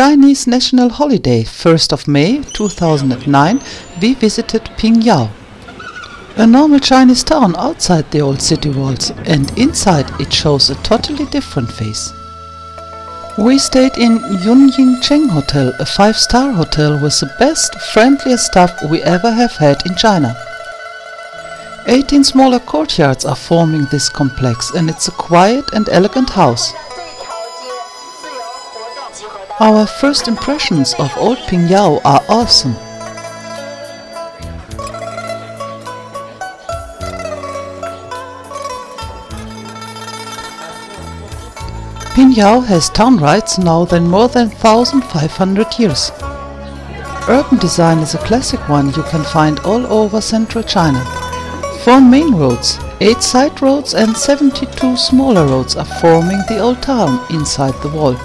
Chinese national holiday, 1st of May 2009, we visited Pingyao. A normal Chinese town outside the old city walls, and inside it shows a totally different face. We stayed in Yunying Cheng Hotel, a 5-star hotel with the best, friendliest staff we ever have had in China. 18 smaller courtyards are forming this complex, and it's a quiet and elegant house. Our first impressions of old Pingyao are awesome. Pingyao has town rights now more than 1,500 years. Urban design is a classic one you can find all over central China. 4 main roads, 8 side roads and 72 smaller roads are forming the old town inside the wall.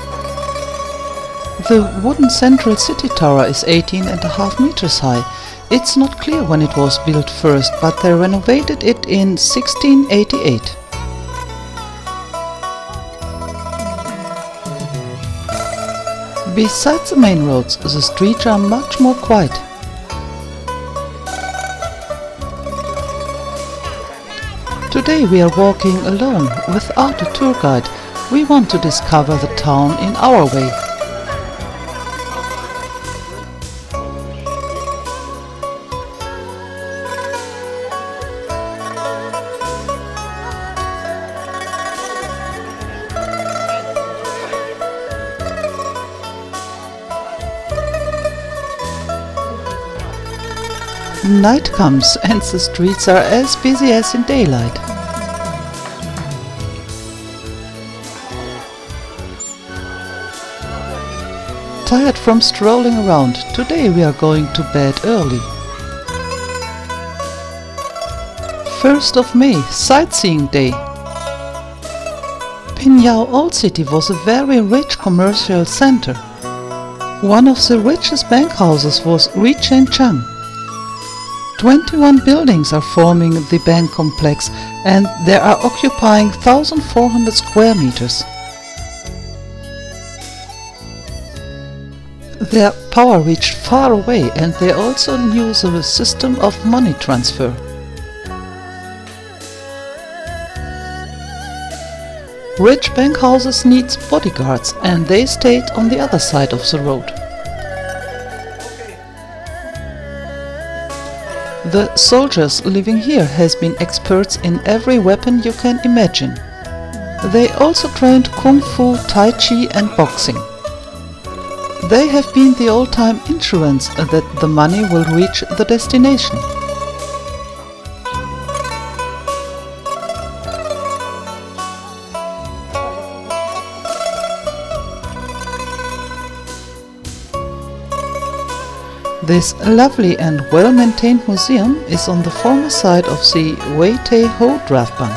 The wooden central city tower is 18.5 meters high. It's not clear when it was built first, but they renovated it in 1688. Besides the main roads, the streets are much more quiet. Today we are walking alone, without a tour guide. We want to discover the town in our way. Night comes and the streets are as busy as in daylight. Tired from strolling around, today we are going to bed early. 1st of May, sightseeing day. Pingyao Old City was a very rich commercial center. One of the richest bank houses was Chang. 21 buildings are forming the bank complex, and they are occupying 1,400 square meters. Their power reached far away, and they also knew the system of money transfer. Rich bank houses need bodyguards, and they stayed on the other side of the road. The soldiers living here has been experts in every weapon you can imagine. They also trained Kung Fu, Tai Chi and boxing. They have been the old-time insurance that the money will reach the destination. This lovely and well-maintained museum is on the former site of the Wei-Tai-Ho draft bank.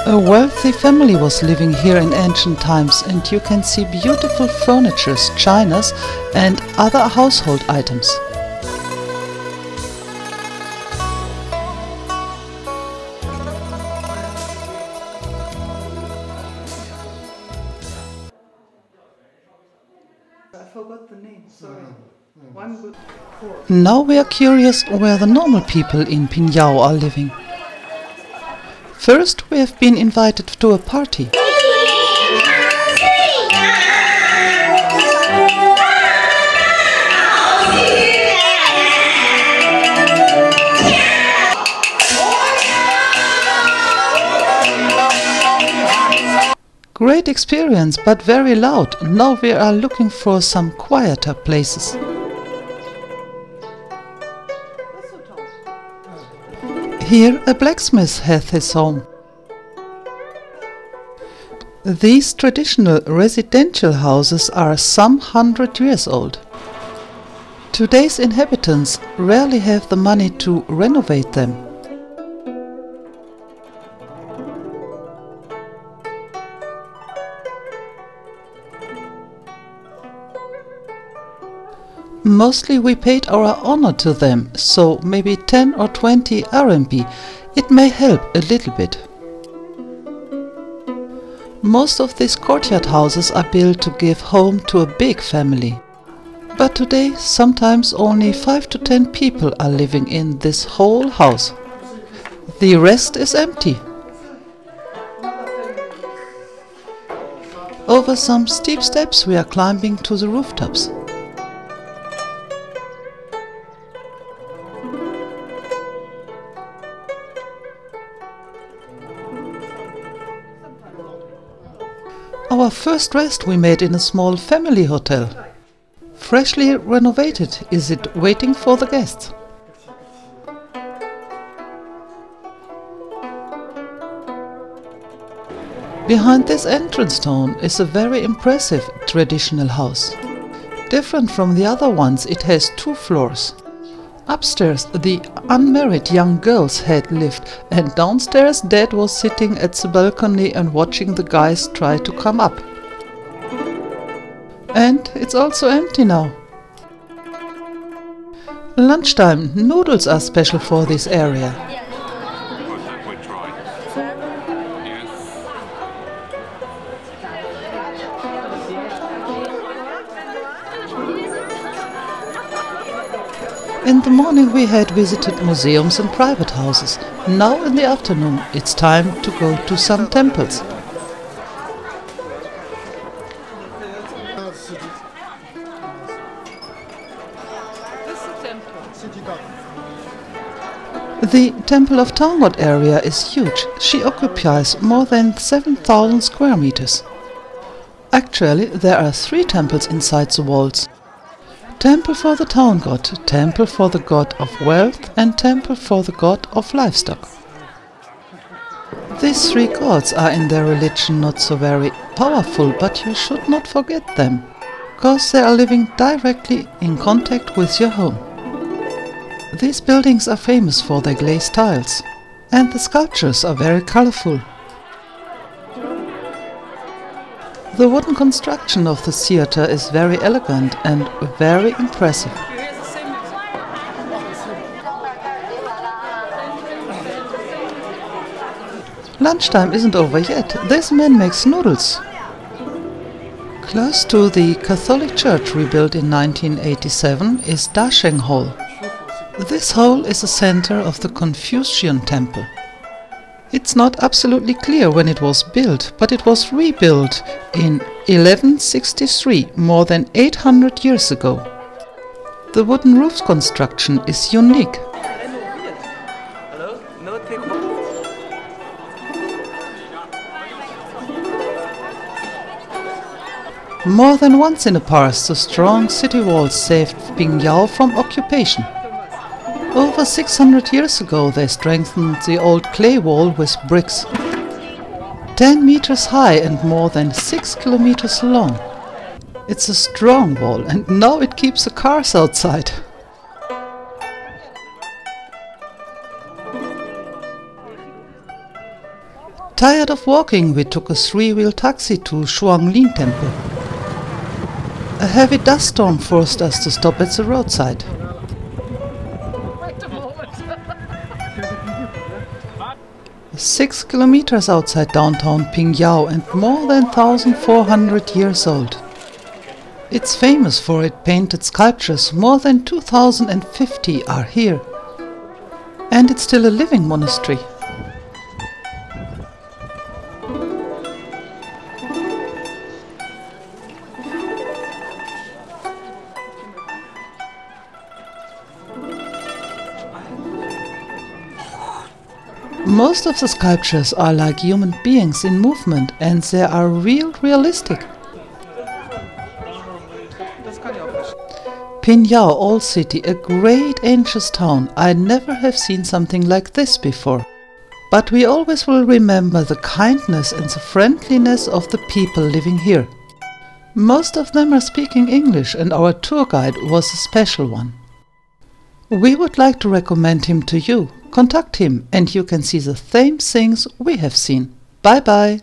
A wealthy family was living here in ancient times, and you can see beautiful furniture, chinas and other household items. I forgot the name, sorry. Now we are curious where the normal people in Pingyao are living. First, we have been invited to a party. Great experience, but very loud. Now we are looking for some quieter places. Here a blacksmith hath his home. These traditional residential houses are some 100 years old. Today's inhabitants rarely have the money to renovate them. Mostly we paid our honor to them, so maybe 10 or 20 RMB. It may help a little bit. Most of these courtyard houses are built to give home to a big family. But today sometimes only 5 to 10 people are living in this whole house. The rest is empty. Over some steep steps we are climbing to the rooftops. Our first rest we made in a small family hotel. Freshly renovated is it, waiting for the guests. Behind this entrance stone is a very impressive traditional house. Different from the other ones, it has 2 floors. Upstairs the unmarried young girls had lived, and downstairs Dad was sitting at the balcony and watching the guys try to come up. And it's also empty now. Lunchtime, noodles are special for this area. In the morning we had visited museums and private houses. Now in the afternoon it's time to go to some temples. The Temple of Talmud area is huge. She occupies more than 7,000 square meters. Actually, there are 3 temples inside the walls. Temple for the town god, temple for the god of wealth, and temple for the god of livestock. These 3 gods are in their religion not so very powerful, but you should not forget them, because they are living directly in contact with your home. These buildings are famous for their glazed tiles, and the sculptures are very colorful. The wooden construction of the theater is very elegant and very impressive. Lunchtime isn't over yet. This man makes noodles. Close to the Catholic church rebuilt in 1987 is Dasheng Hall. This hall is the center of the Confucian temple. It's not absolutely clear when it was built, but it was rebuilt in 1163, more than 800 years ago. The wooden roof construction is unique. More than once in the past, the strong city walls saved Pingyao from occupation. Over 600 years ago they strengthened the old clay wall with bricks. 10 meters high and more than 6 kilometers long. It's a strong wall, and now it keeps the cars outside. Tired of walking, we took a 3-wheel taxi to Shuanglin Temple. A heavy dust storm forced us to stop at the roadside. 6 kilometers outside downtown Pingyao and more than 1,400 years old. It's famous for its painted sculptures. More than 2,050 are here. And it's still a living monastery. Most of the sculptures are like human beings in movement, and they are realistic. Pingyao, old city, a great ancient town. I never have seen something like this before. But we always will remember the kindness and the friendliness of the people living here. Most of them are speaking English, and our tour guide was a special one. We would like to recommend him to you. Contact him and you can see the same things we have seen. Bye bye!